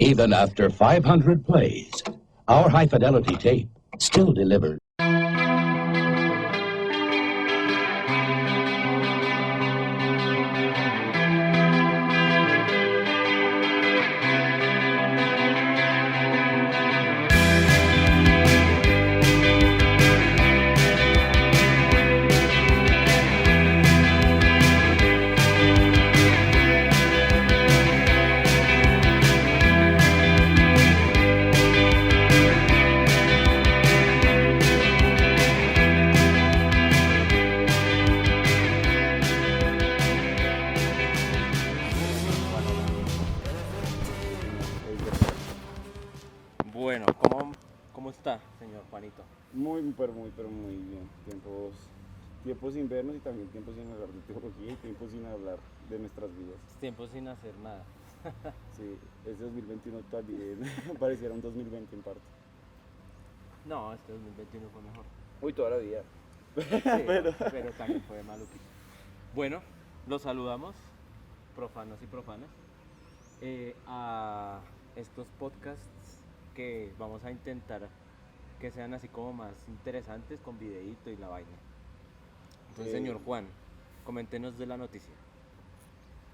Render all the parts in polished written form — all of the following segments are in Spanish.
Even after 500 plays, our high-fidelity tape still delivers. Bueno, ¿cómo está, señor Juanito? Pero muy bien. Tiempos sin vernos y también tiempos sin hablar de teología y tiempos sin hablar de nuestras vidas. Tiempo sin hacer nada. Sí, ese 2021 también pareciera un 2020 en parte. No, este 2021 fue mejor. Uy, toda la vida. Sí, pero también fue maluquito. Bueno, los saludamos, profanos y profanas, a estos podcasts que vamos a intentar que sean así como más interesantes con videíto y la vaina. Entonces, señor Juan, coméntenos de la noticia.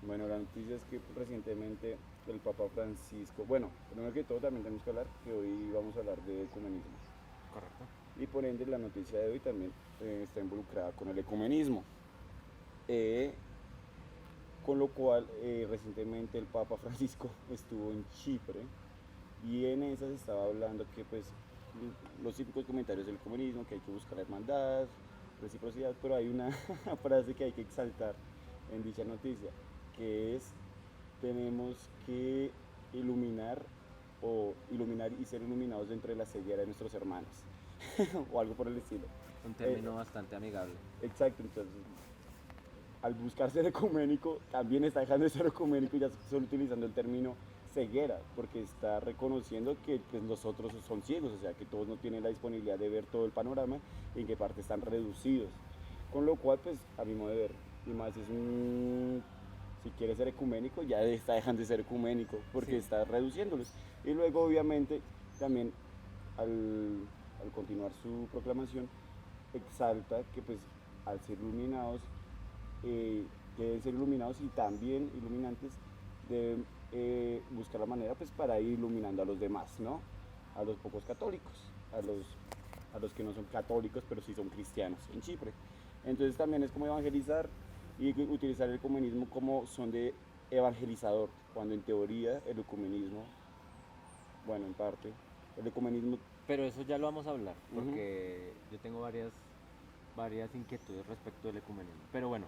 Bueno, la noticia es que recientemente el Papa Francisco, bueno, primero que todo también tenemos que hablar que hoy vamos a hablar de ecumenismo. Correcto. Y por ende la noticia de hoy también está involucrada con el ecumenismo. Con lo cual recientemente el Papa Francisco estuvo en Chipre y en esas estaba hablando que pues los típicos comentarios del ecumenismo, que hay que buscar la hermandad, reciprocidad, pero hay una frase que hay que exaltar en dicha noticia, que es: tenemos que iluminar y ser iluminados dentro de la ceguera de nuestros hermanos o algo por el estilo. Un término bastante amigable. Exacto, entonces al buscar ser ecuménico también está dejando de ser ecuménico y ya solo utilizando el término ceguera, porque está reconociendo que pues, los otros son ciegos, o sea que todos no tienen la disponibilidad de ver todo el panorama y en qué parte están reducidos, con lo cual pues a mi modo de ver, y más si quiere ser ecuménico ya está dejando de ser ecuménico porque sí, está reduciéndolos. Y luego obviamente también al continuar su proclamación exalta que pues al ser iluminados deben ser iluminados y también iluminantes deben buscar la manera pues para ir iluminando a los demás, ¿no? A los pocos católicos, a los que no son católicos pero sí son cristianos en Chipre. Entonces también es como evangelizar y utilizar el ecumenismo como son de evangelizador, cuando en teoría el ecumenismo, bueno, en parte, el ecumenismo... Pero eso ya lo vamos a hablar, porque yo tengo varias inquietudes respecto del ecumenismo. Pero bueno,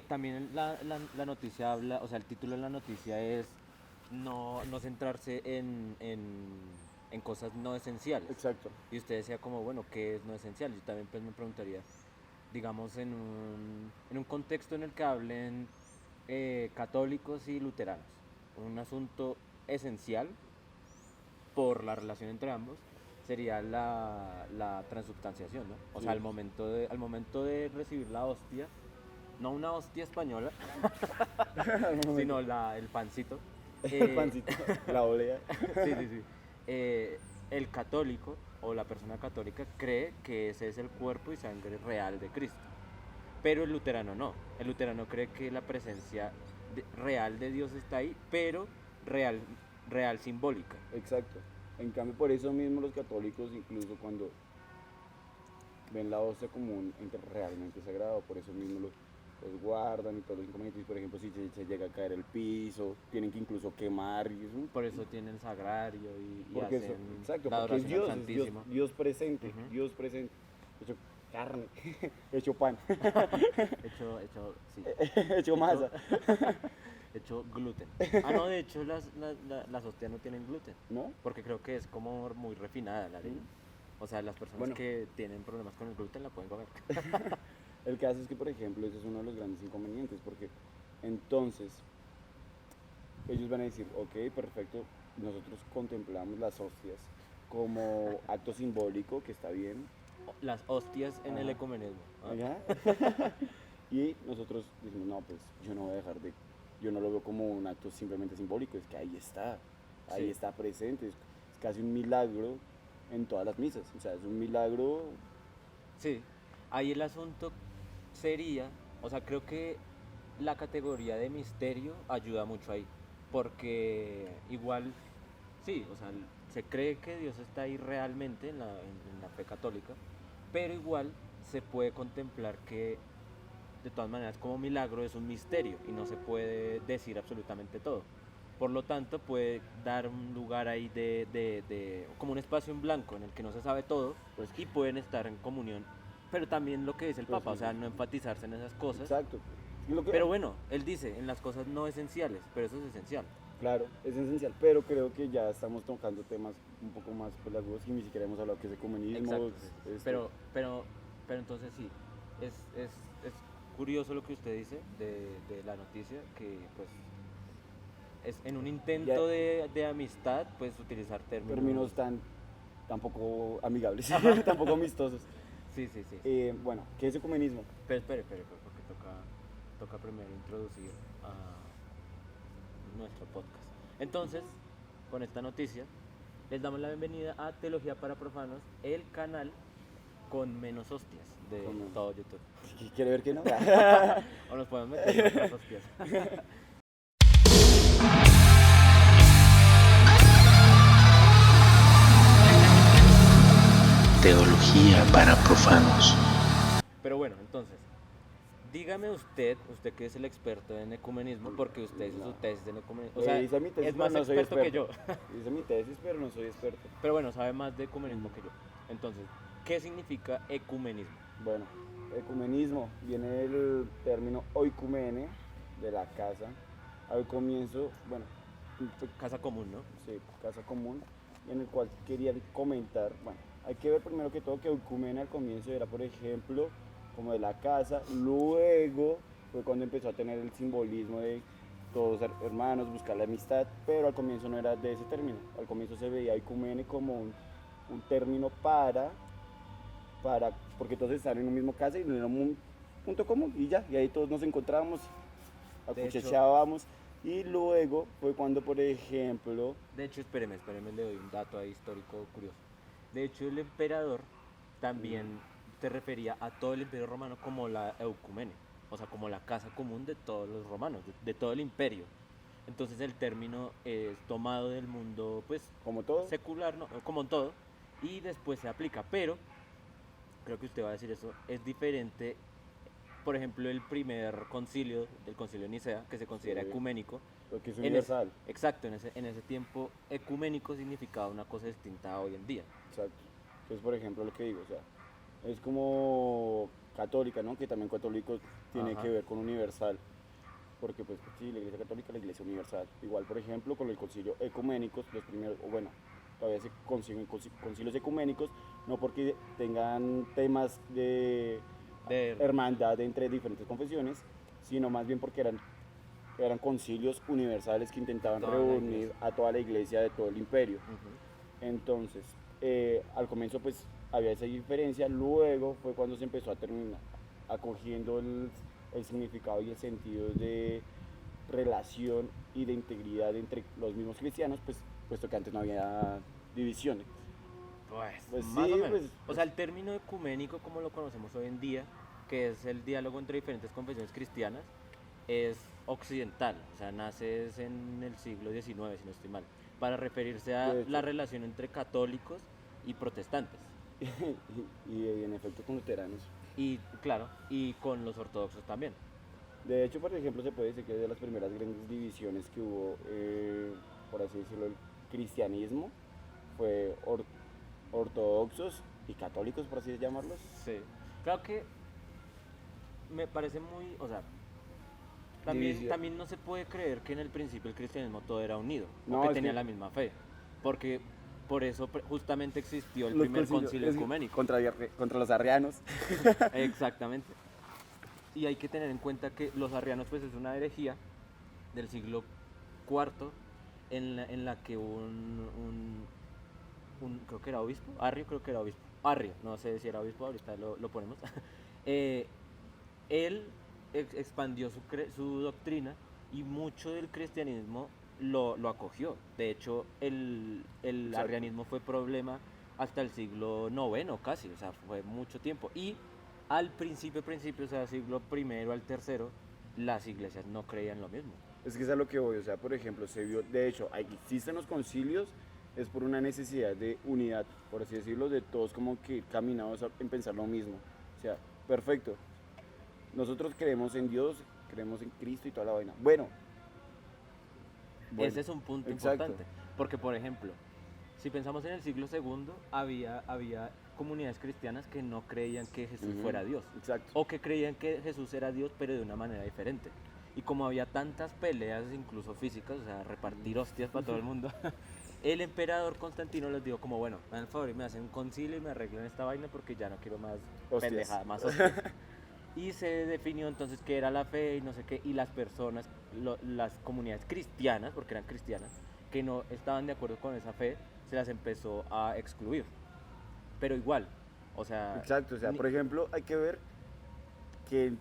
también la noticia habla, o sea, el título de la noticia es no centrarse en cosas no esenciales. Exacto. Y usted decía como, bueno, ¿qué es no esencial? Yo también pues me preguntaría, digamos, en un contexto en el que hablen católicos y luteranos, un asunto esencial por la relación entre ambos sería la transubstanciación, ¿no? O sí, sea, al momento de recibir la hostia, no una hostia española, sino el pancito. El pancito, la olea. Sí. El católico o la persona católica cree que ese es el cuerpo y sangre real de Cristo. Pero el luterano no. El luterano cree que la presencia real de Dios está ahí, pero real simbólica. Exacto. En cambio, por eso mismo los católicos, incluso cuando ven la hostia como un ente realmente sagrado, por eso mismo los guardan y todos los inconvenientes. Por ejemplo, si se llega a caer el piso, tienen que incluso quemar. Y eso, por eso tienen sagrario y porque hacen exacto, la porque adoración al es Dios presente, Dios presente. Hecho carne, hecho pan, hecho masa. Hecho gluten. No, de hecho las hostias no tienen gluten. ¿No? Porque creo que es como muy refinada la harina. O sea, las personas que tienen problemas con el gluten la pueden comer. El caso es que, por ejemplo, ese es uno de los grandes inconvenientes, porque entonces ellos van a decir, ok, perfecto, nosotros contemplamos las hostias como acto simbólico, que está bien. Las hostias en el ecumenismo. Y nosotros decimos, no, pues yo no voy a dejar de... Yo no lo veo como un acto simplemente simbólico, es que ahí está. ahí Sí. está presente, es casi un milagro en todas las misas, o sea, es un milagro. Sí, ahí el asunto sería, o sea, creo que la categoría de misterio ayuda mucho ahí, porque igual, sí, o sea, se cree que Dios está ahí realmente en la fe católica, pero igual se puede contemplar que de todas maneras como milagro es un misterio y no se puede decir absolutamente todo. Por lo tanto, puede dar un lugar ahí como un espacio en blanco en el que no se sabe todo Pues, y pueden estar en comunión. Pero también lo que dice el pues Papa, o sea, no enfatizarse en esas cosas. exacto. Y lo que, Pero bueno, él dice, en las cosas no esenciales, pero eso es esencial. claro, es esencial, pero creo que ya estamos tocando temas un poco más pelagudos y ni siquiera hemos hablado que es ecumenismo. Exacto, sí. Pero entonces sí, es curioso lo que usted dice de la noticia, que pues es en un Ya- intento de amistad, pues utilizar términos tan poco amigables, tampoco amistosos. Sí, sí, sí. Bueno, ¿qué es ecumenismo? Pero espere, porque toca primero introducir a nuestro podcast. Entonces, con esta noticia, les damos la bienvenida a Teología para Profanos, el canal con menos hostias de Con- todo YouTube. ¿Quiere ver que no? O nos podemos meter en otras hostias. Teología para profanos. Pero bueno, entonces, dígame usted que es el experto en ecumenismo, porque usted hizo su tesis en ecumenismo. O sea, Hice mi tesis, es más pero no soy experto que yo. Hice mi tesis, pero no soy experto. Pero bueno, sabe más de ecumenismo que yo. Entonces, ¿qué significa ecumenismo? Bueno, ecumenismo viene del término oikumene, de la casa. Al comienzo, bueno, Casa común, ¿no? sí, casa común, en el cual quería comentar, bueno, hay que ver primero que todo que oikumene al comienzo era, por ejemplo, como de la casa, luego fue cuando empezó a tener el simbolismo de todos hermanos, buscar la amistad, pero al comienzo no era de ese término, al comienzo se veía oikumene como un término para, porque todos estaban en un mismo casa y en un punto común y ya, y ahí todos nos encontrábamos, De hecho- acuchillábamos y luego fue cuando, por ejemplo, De hecho, espéreme, le doy un dato ahí histórico curioso. De hecho, el emperador también se refería a todo el imperio romano como la eucumene, o sea, como la casa común de todos los romanos, de todo el imperio. Entonces el término es tomado del mundo, pues, como todo, secular, ¿no? Como en todo, y después se aplica. Pero, creo que usted va a decir eso, es diferente. Por ejemplo, el primer concilio, el concilio de Nicea, que se considera Sí. ecuménico, lo que es en ese- universal. exacto, en ese tiempo ecuménico significaba una cosa distinta a hoy en día. Exacto. Entonces, por ejemplo, lo que digo, o sea, es como católica, ¿no? Que también católico tiene Ajá. que ver con universal. Porque, pues, sí, la iglesia católica, la iglesia universal. Igual, por ejemplo, con el concilio ecuménicos, los primeros, o bueno, todavía se consiguen concilios ecuménicos, no porque tengan temas de De, hermandad entre diferentes confesiones, sino más bien porque eran concilios universales que intentaban Toda la reunir iglesia. a toda la iglesia de todo el imperio. Ujú. Entonces, al comienzo pues había esa diferencia, luego fue cuando se empezó a terminar acogiendo el significado y el sentido de relación y de integridad entre los mismos cristianos, pues puesto que antes no había divisiones. Pues Más sí, o menos. pues- O sea, el término ecuménico, como lo conocemos hoy en día, que es el diálogo entre diferentes confesiones cristianas, es occidental. O sea, nace es en el siglo XIX, si no estoy mal, para referirse a De hecho. la relación entre católicos y protestantes. y en efecto con luteranos. Y claro, y con los ortodoxos también. De hecho, por ejemplo, se puede decir que de las primeras grandes divisiones que hubo, por así decirlo, el cristianismo fue ortodoxos y católicos, por así llamarlos. Sí. Claro que me parece muy, o sea, también, División. también no se puede creer que en el principio el cristianismo todo era unido, No, o que es tenía que- la misma fe, porque por eso justamente existió el Los primer concilios- concilio es ecuménico. contra los arrianos. Exactamente. Y hay que tener en cuenta que los arrianos pues es una herejía del siglo IV en la que creo que era obispo, creo que era obispo, Arrio, no sé si era obispo, ahorita lo ponemos. Eh, él expandió su doctrina y mucho del cristianismo lo acogió. De hecho, el Exacto. arrianismo fue problema hasta el siglo IX casi, o sea, fue mucho tiempo. Y al principio, o sea, siglo primero al tercero, las iglesias no creían lo mismo. Es que es a lo que voy, o sea, por ejemplo, se vio, de hecho, existen los concilios, es por una necesidad de unidad, por así decirlo, de todos como que caminados en pensar lo mismo. O sea, perfecto, nosotros creemos en Dios, creemos en Cristo y toda la vaina. Bueno, Ese es un punto exacto. importante. Porque, por ejemplo, si pensamos en el siglo segundo, había comunidades cristianas que no creían que Jesús Ujú, fuera Dios. exacto. O que creían que Jesús era Dios, pero de una manera diferente. Y como había tantas peleas, incluso físicas, o sea, repartir hostias para todo el mundo, el emperador Constantino les dijo como, bueno, me dan el favor y me hacen un concilio y me arreglan esta vaina porque ya no quiero más Hostias. pendejada, más hostias. Y se definió entonces qué era la fe y no sé qué, y las personas, las comunidades cristianas, porque eran cristianas, que no estaban de acuerdo con esa fe, se las empezó a excluir. Pero igual, o sea... Exacto, o sea, por ejemplo, hay que ver que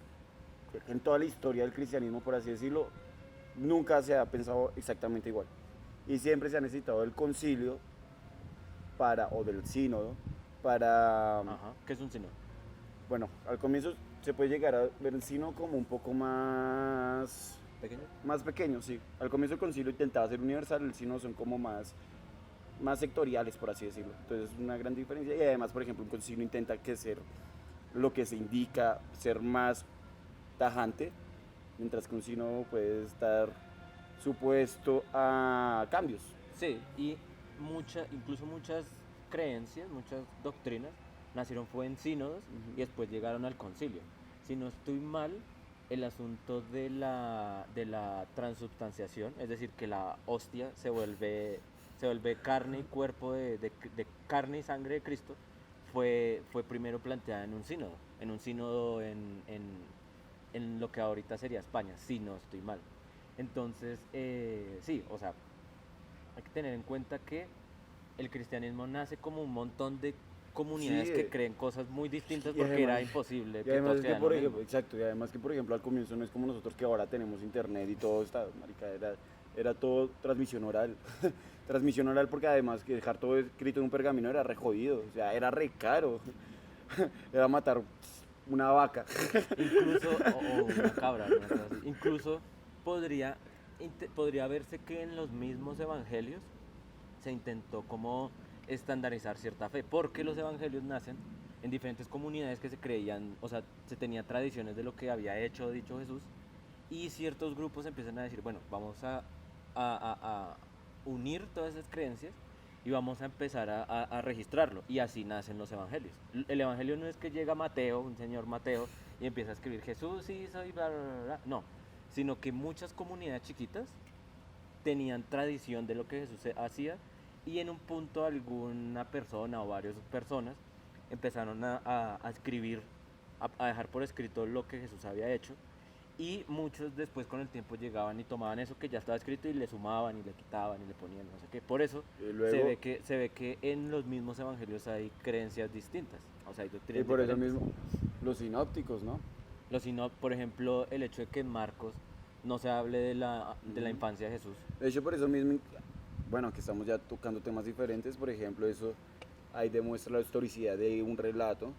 en toda la historia del cristianismo, por así decirlo, nunca se ha pensado exactamente igual. Y siempre se ha necesitado del concilio o del sínodo para, Ajá, ¿qué es un sínodo? bueno, al comienzo se puede llegar a ver el sínodo como un poco ¿Pequeño? más pequeño, sí. Al comienzo el concilio intentaba ser universal, el sínodo son como más sectoriales, por así decirlo. Entonces es una gran diferencia. Y además, por ejemplo, un concilio intenta que ser lo que se indica, ser más tajante, mientras que un sínodo puede estar supuesto a cambios. Sí, y incluso muchas creencias, muchas doctrinas, nacieron fue en sínodos y después llegaron al concilio. Si no estoy mal, el asunto de la transubstanciación, es decir, que la hostia se vuelve carne y cuerpo de carne y sangre de Cristo, fue primero planteada en un sínodo en lo que ahorita sería España, si no estoy mal. Entonces, sí, o sea, hay que tener en cuenta que el cristianismo nace como un montón de comunidades Sí, que creen cosas muy distintas y porque era además- imposible Y que además todos es que, crean por lo ejemplo, mismo. exacto, y además que, por ejemplo, al comienzo no es como nosotros que ahora tenemos internet y todo está, marica, era todo transmisión oral. Transmisión oral porque además que dejar todo escrito en un pergamino era re jodido, o sea, era re caro. Era matar una vaca. Incluso, o una cabra, una cosa así. Incluso podría, podría verse que en los mismos evangelios se intentó como estandarizar cierta fe, porque los evangelios nacen en diferentes comunidades que se creían, o sea, se tenía tradiciones de lo que había hecho o dicho Jesús, y ciertos grupos empiezan a decir, bueno, vamos a unir todas esas creencias y vamos a empezar a registrarlo, y así nacen los evangelios. El evangelio no es que llega Mateo, un señor Mateo, y empieza a escribir Jesús hizo y bla, bla, bla, bla, no, sino que muchas comunidades chiquitas tenían tradición de lo que Jesús hacía y en un punto alguna persona o varias personas empezaron a escribir, a dejar por escrito lo que Jesús había hecho y muchos después con el tiempo llegaban y tomaban eso que ya estaba escrito y le sumaban y le quitaban y le ponían no sé qué. Por eso Y luego, se ve que en los mismos evangelios hay creencias distintas, o sea, hay y doctrinas por eso diferentes. mismo, los sinópticos, ¿no? Por ejemplo, el hecho de que en Marcos no se hable de la Ujú. infancia de Jesús. De hecho, por eso mismo, bueno, que estamos ya tocando temas diferentes, por ejemplo, eso ahí demuestra la historicidad de un relato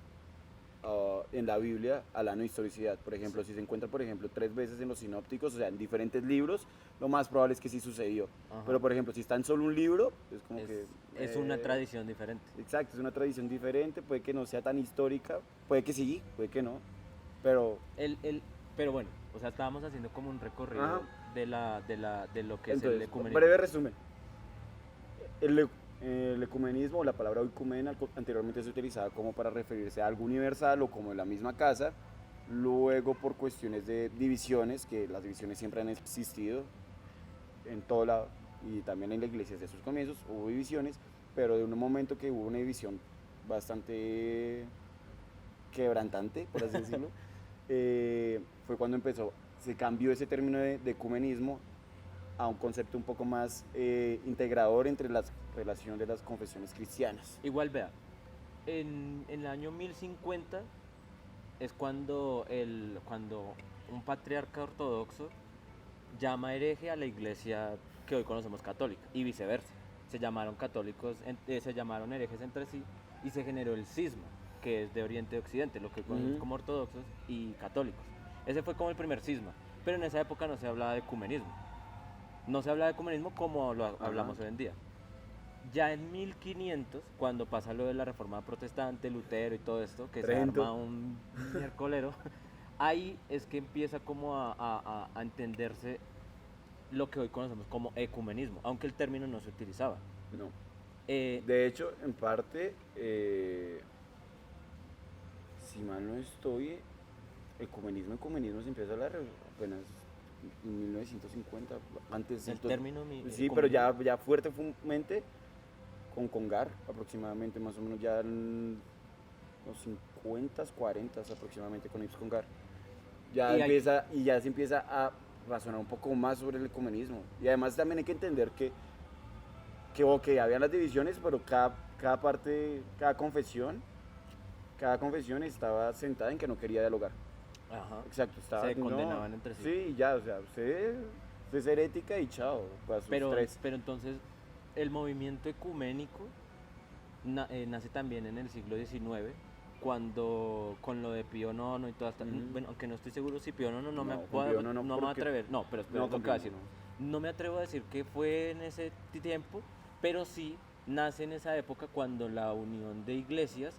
en la Biblia a la no historicidad. Por ejemplo, si se encuentra, por ejemplo, 3 veces en los sinópticos, o sea, en diferentes libros, lo más probable es que sí sucedió. Ajá. Pero, por ejemplo, si está en solo un libro, es como que... Es una tradición diferente. Exacto, es una tradición diferente, puede que no sea tan histórica, puede que sí, puede que no, pero Pero bueno, o sea, estábamos haciendo como un recorrido Ajá. de lo que es el entonces, ecumenismo. breve resumen. El ecumenismo o la palabra oikumena anteriormente se utilizaba como para referirse a algo universal o como en la misma casa. Luego por cuestiones de divisiones, que las divisiones siempre han existido en todo lado y también en la iglesia desde sus comienzos hubo divisiones, pero de un momento que hubo una división bastante quebrantante, por así decirlo, fue cuando se cambió ese término de ecumenismo a un concepto un poco más integrador entre la relación de las confesiones cristianas. Igual vea, en el año 1050 es cuando un patriarca ortodoxo llama hereje a la iglesia que hoy conocemos católica, y viceversa. Se llamaron católicos, se llamaron herejes entre sí, y se generó el cisma, que es de Oriente y Occidente, lo que conocemos como ortodoxos y católicos. Ese fue como el primer cisma, pero en esa época no se hablaba de ecumenismo. No se hablaba de ecumenismo como lo hablamos hoy en día. Ya en 1500, cuando pasa lo de la Reforma Protestante, Lutero y todo esto, que Trento. se arma un miércolero, ahí es que empieza como a entenderse lo que hoy conocemos como ecumenismo, aunque el término no se utilizaba. No. Eh, De hecho, en parte, si mal no estoy, ecumenismo se empieza a hablar apenas en 1950, antes el término sí, pero ya fuertemente con Congar, aproximadamente, más o menos ya en los 50, 40 aproximadamente con Ips Congar. Ya Y ya se empieza a razonar un poco más sobre el ecumenismo. Y además también hay que entender que había las divisiones, pero cada parte, cada confesión estaba sentada en que no quería dialogar. Ajá. Exacto, estaba Se condenaban entre sí. Sí, ya, o sea, usted es herética y chao, para sus tres. Pero entonces el movimiento ecuménico nace también en el siglo XIX, cuando con lo de Pío IX y todas estas, bueno, aunque no estoy seguro si Pío IX no me con puedo, Pío IX no, no me voy a porque- atrever, no, pero espera, No, lo con que voy a Pío decir, IX no me atrevo a decir que fue en ese tiempo, pero sí nace en esa época cuando la unión de iglesias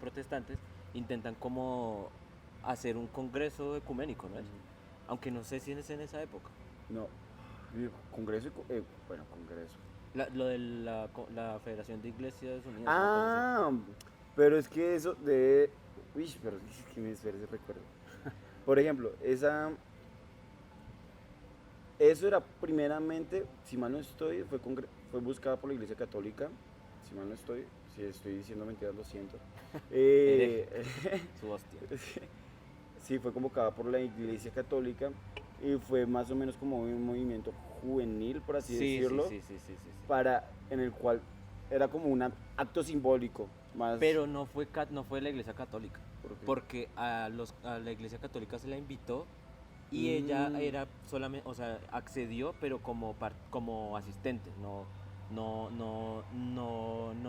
protestantes, intentan como hacer un congreso ecuménico, ¿no es? Aunque no sé si es en esa época. no. Digo, Congreso, bueno, Congreso. Lo de la Federación de Iglesias Unidas. una cosa Ah, pero es que eso de... Uy, pero es que me espera ese recuerdo. Por ejemplo, eso era primeramente, si mal no estoy, fue buscada por la Iglesia Católica. Si mal no estoy, si estoy diciendo mentiras, lo siento. así, su hostia. Sí, fue convocada por la Iglesia Católica y fue más o menos como un movimiento juvenil, por así decirlo, Sí. en el cual era como un acto simbólico más. Pero no fue la Iglesia Católica, ¿Por qué? porque a la Iglesia Católica se la invitó y ella era solamente, o sea, accedió, pero como asistente, no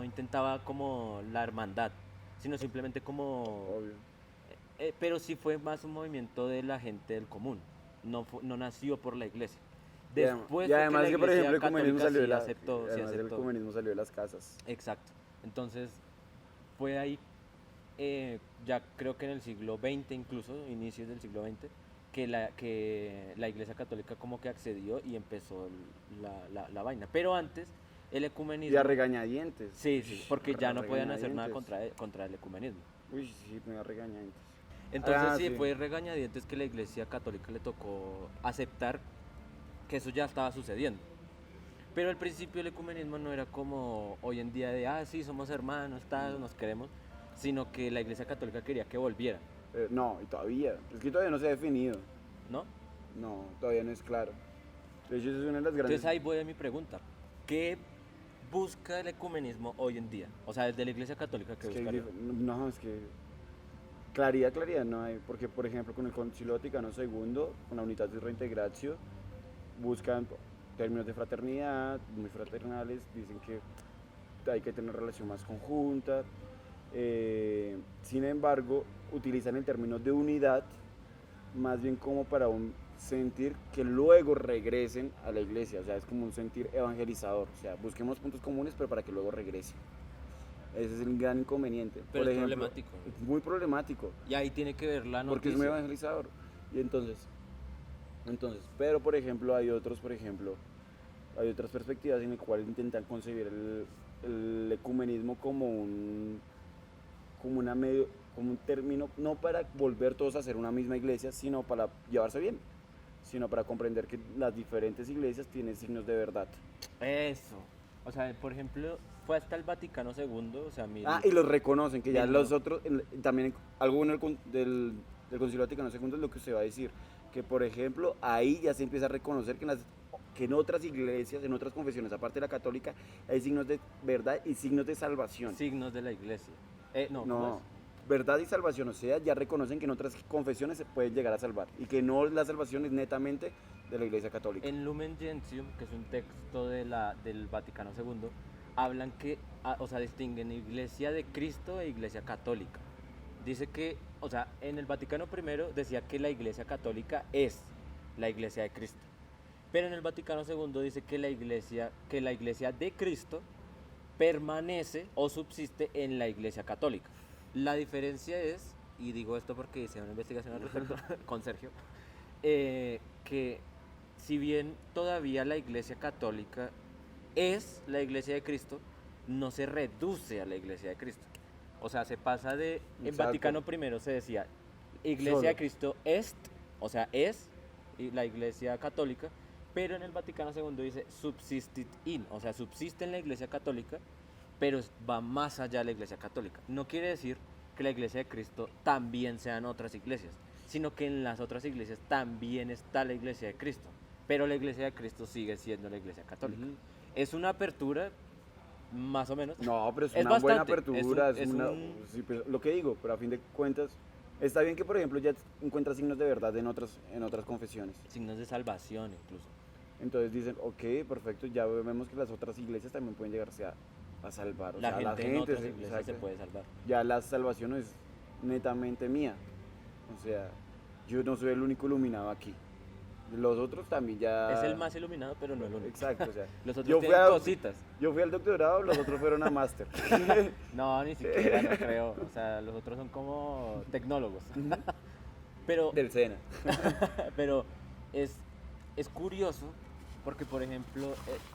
intentaba como la hermandad, sino simplemente como, Obvio. pero sí fue más un movimiento de la gente del común, no nació por la Iglesia. Después Y además fue que, la por Iglesia ejemplo, el ecumenismo Católica salió de sí la, aceptó, sí además el aceptó. ecumenismo salió de las casas. Exacto. Entonces, fue ahí, ya creo que en el siglo XX, incluso, inicios del siglo XX, que la Iglesia Católica como que accedió y empezó la vaina. Pero antes, el ecumenismo... Y a regañadientes. Sí, porque ya no podían hacer nada Regañadientes. contra el ecumenismo. Uy, sí, me da regañadientes. Entonces sí, Sí. fue regañadientes que la Iglesia Católica le tocó aceptar que eso ya estaba sucediendo. Pero al principio el ecumenismo no era como hoy en día de, sí, somos hermanos, nos queremos, sino que la Iglesia Católica quería que volviera, No, y todavía. Es que todavía no se ha definido. ¿no? No, todavía no es claro. De hecho, esa es una de las grandes. Entonces ahí voy a mi pregunta. ¿Qué busca el ecumenismo hoy en día? O sea, desde la Iglesia Católica, ¿qué Es que buscaría? no, es que claridad no hay, porque por ejemplo con el Concilio Vaticano II, con la Unitatis Reintegratio, buscan términos de fraternidad, muy fraternales, dicen que hay que tener relación más conjunta, sin embargo, utilizan el término de unidad más bien como para un sentir que luego regresen a la iglesia, o sea, es como un sentir evangelizador, o sea, busquemos puntos comunes pero para que luego regresen. Ese es el gran inconveniente. Pero Por es ejemplo, problemático. Es muy problemático, Y ahí tiene que ver la porque es noticia. muy evangelizador. Y entonces, pero por ejemplo, hay otras perspectivas en las cuales intentan concebir el ecumenismo como un término, no para volver todos a ser una misma iglesia, sino para llevarse bien, sino para comprender que las diferentes iglesias tienen signos de verdad. Eso. O sea, por ejemplo, fue hasta el Vaticano II, o sea, Y los reconocen, que ya Mil- los otros, también algo bueno del Concilio Vaticano II es lo que usted va a decir, que por ejemplo, ahí ya se empieza a reconocer que en otras iglesias, en otras confesiones, aparte de la católica, hay signos de verdad y signos de salvación. signos de la Iglesia. ¿Cómo No, es? verdad y salvación, o sea, ya reconocen que en otras confesiones se puede llegar a salvar y que no la salvación es netamente de la Iglesia Católica. En Lumen Gentium, que es un texto del Vaticano II, hablan que, o sea, distinguen Iglesia de Cristo e Iglesia Católica. Dice que, o sea, en el Vaticano I decía que la Iglesia Católica es la Iglesia de Cristo. Pero en el Vaticano II dice que la Iglesia de Cristo permanece o subsiste en la Iglesia Católica. La diferencia es, y digo esto porque hice una investigación al respecto con Sergio, que si bien todavía la Iglesia Católica es la Iglesia de Cristo, no se reduce a la Iglesia de Cristo. O sea, se pasa de... En Exacto. Vaticano I se decía Iglesia Solo. de Cristo est, o sea, es la Iglesia Católica, pero en el Vaticano II dice subsistit in, o sea, subsiste en la Iglesia Católica, pero va más allá de la Iglesia Católica. No quiere decir que la Iglesia de Cristo también sean otras iglesias, sino que en las otras iglesias también está la Iglesia de Cristo, pero la Iglesia de Cristo sigue siendo la Iglesia Católica. Ujú. Es una apertura, más o menos. No, pero es Es una buena bastante, apertura, es un- sí, pero lo que digo, pero a fin de cuentas, está bien que, por ejemplo, ya encuentras signos de verdad en otras confesiones. Signos de salvación incluso. Entonces dicen, ok, perfecto, ya vemos que las otras iglesias también pueden llegarse a salvar. O La sea, gente en otras sí, iglesias exacto. se puede salvar. Ya la salvación no es netamente mía. O sea, yo no soy el único iluminado aquí. Los otros también ya... Es el más iluminado, pero no el único. Exacto, o sea, Los otros yo fui tienen a- cositas. yo fui al doctorado, los otros fueron a máster. No, ni siquiera, no creo. O sea, los otros son como tecnólogos. Pero, Del SENA. pero es curioso porque, por ejemplo,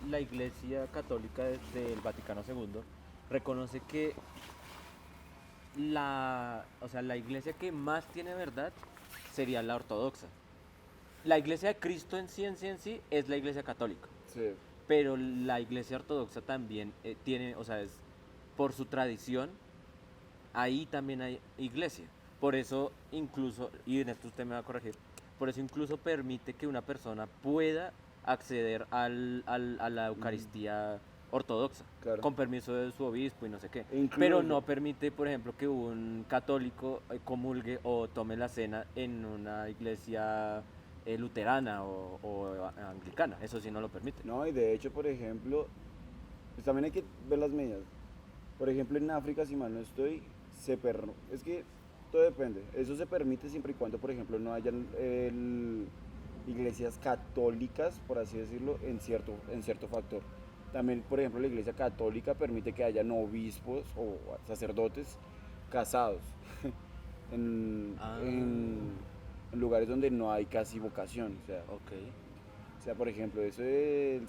la Iglesia Católica del Vaticano II reconoce que o sea, la iglesia que más tiene verdad sería la ortodoxa. La Iglesia de Cristo en sí es la Iglesia Católica. Sí. Pero la Iglesia Ortodoxa también tiene, o sea, es por su tradición, ahí también hay iglesia. Por eso incluso, y en esto usted me va a corregir, por eso incluso permite que una persona pueda acceder a la Eucaristía ortodoxa, Claro. con permiso de su obispo y no sé qué. Incluso- Pero no permite, por ejemplo, que un católico comulgue o tome la cena en una iglesia luterana o anglicana. Eso sí no lo permite. No, y de hecho, por ejemplo, pues también hay que ver las medidas. Por ejemplo, en África, si mal no estoy, es que todo depende. Eso se permite siempre y cuando, por ejemplo, no hayan iglesias católicas, por así decirlo, en cierto factor. También, por ejemplo, la iglesia católica permite que hayan obispos o sacerdotes casados en, Ah. en lugares donde no hay casi vocación. Ok. O sea, por ejemplo, eso del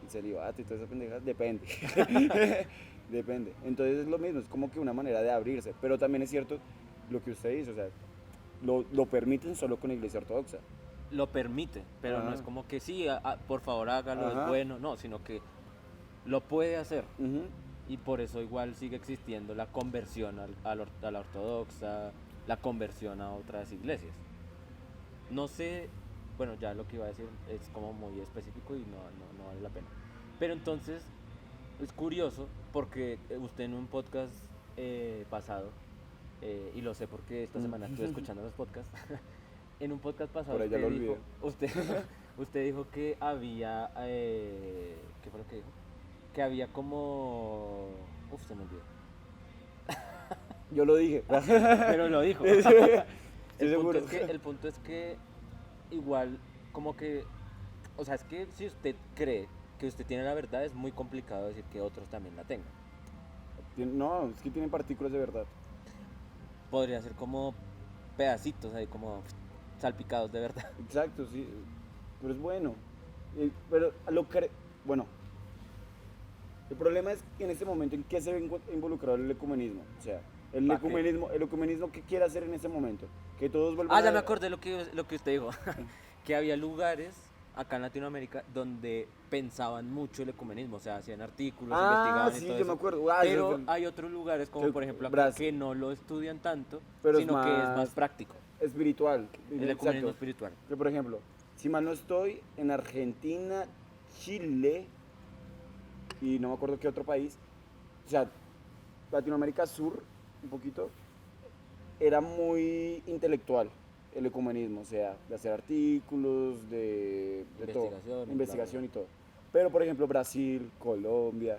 el celibato y toda esa pendeja, depende. Depende. Entonces es lo mismo, es como que una manera de abrirse. Pero también es cierto lo que usted dice, o sea, lo permiten solo con la iglesia ortodoxa. Lo permite, pero no Ajá. es como que sí, por favor hágalo, Ajá. es bueno, no, sino que lo puede hacer. Ujú. Y por eso igual sigue existiendo la conversión a la ortodoxa, la conversión a otras iglesias. No sé, bueno, ya lo que iba a decir es como muy específico y no vale la pena. Pero entonces es curioso porque usted en un podcast pasado, y lo sé porque esta semana estuve escuchando los podcasts, en un podcast pasado Por ahí ya usted lo dijo, olvidé. usted dijo que había, ¿qué fue lo que dijo? Que había como... Uf, se me olvidó. Yo lo dije. Pero lo dijo. Estoy El punto, seguro. el punto es que igual como que, o sea, es que si usted cree que usted tiene la verdad es muy complicado decir que otros también la tengan. No, es que tienen partículas de verdad. Podría ser como pedacitos ahí, como salpicados de verdad. Exacto, sí. Pero es bueno. Pero bueno, el problema es que en este momento en qué se ve involucrado el ecumenismo. O sea, el ¿Pa' qué? ecumenismo ¿qué quiere hacer en ese momento? Que todos vuelvan Ah, ya me acordé lo que usted dijo. Que había lugares acá en Latinoamérica donde pensaban mucho el ecumenismo, o sea, hacían artículos, investigaban y sí, todo yo eso. me acuerdo. Pero hay otros lugares, como que por ejemplo acá, Brasil. que no lo estudian tanto, Pero es sino que es más más práctico. espiritual. El ecumenismo Exacto. espiritual. Que por ejemplo, si mal no estoy, en Argentina, Chile y no me acuerdo qué otro país, o sea, Latinoamérica Sur, un poquito, era muy intelectual. el ecumenismo, o sea, de hacer artículos, de todo, Investigación, investigación bla, y todo. Pero, por ejemplo, Brasil, Colombia,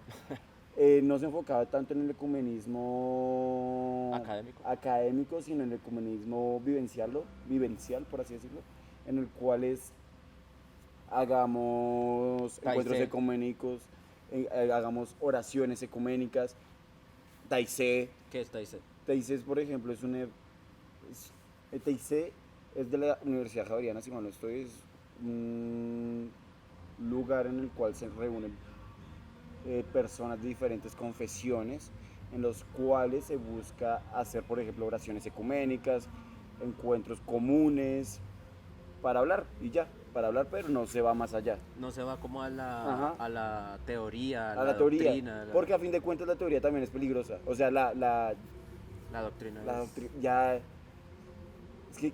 no se enfocaba tanto en el ecumenismo Académico. académico, sino en el ecumenismo vivencial, por así decirlo, en el cual hagamos encuentros Taizé. ecuménicos, hagamos oraciones ecuménicas, taizé. ¿Qué está dice? TIC, por ejemplo, el TIC es de la Universidad Javeriana, si mal no estoy, es un lugar en el cual se reúnen personas de diferentes confesiones, en los cuales se busca hacer, por ejemplo, oraciones ecuménicas, encuentros comunes, para hablar y ya, para hablar, pero no se va más allá. No se va como Ajá. a la teoría, A la teoría, doctrina. porque a fin de cuentas la teoría también es peligrosa. O sea, La doctrina la es... doctrina ya es que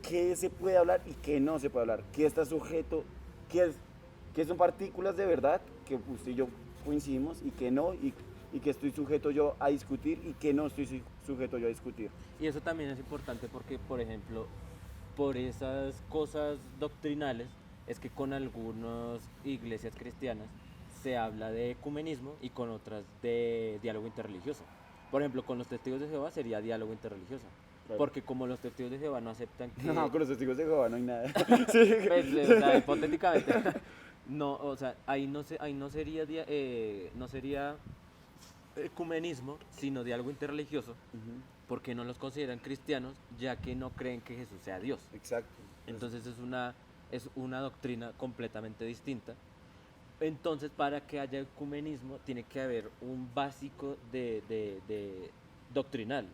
qué se puede hablar y qué no se puede hablar, qué está sujeto, qué son partículas de verdad que usted y yo coincidimos y que no, y que estoy sujeto yo a discutir y que no estoy sujeto yo a discutir. Y eso también es importante porque, por ejemplo, por esas cosas doctrinales es que con algunas iglesias cristianas se habla de ecumenismo y con otras de diálogo interreligioso. Por ejemplo, con los testigos de Jehová sería diálogo interreligioso. Claro. Porque como los testigos de Jehová no aceptan que... No, con los testigos de Jehová no hay nada. Pues, o sea, hipotéticamente. No, o sea, ahí no sería, no sería ecumenismo, sino diálogo interreligioso, Ujú, porque no los consideran cristianos, ya que no creen que Jesús sea Dios. exacto. Entonces es una doctrina completamente distinta. Entonces, para que haya ecumenismo, tiene que haber un básico de doctrinal.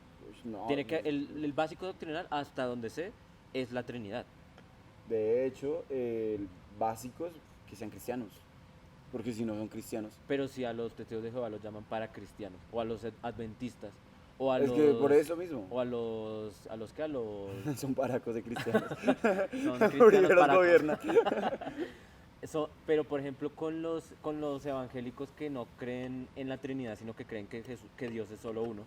Uy, no, Tiene que, el básico doctrinal, hasta donde sé, es la Trinidad. de hecho, el básico es que sean cristianos, porque si no son cristianos. Pero si a los testigos de Jehová los llaman para cristianos, o a los adventistas, o a Es los... que por eso mismo. O a los que a los... Son paracos de cristianos. Son Uribe cristianos los para... gobierna. Pero por ejemplo con los evangélicos que no creen en la Trinidad, sino que creen que, que Dios es solo uno,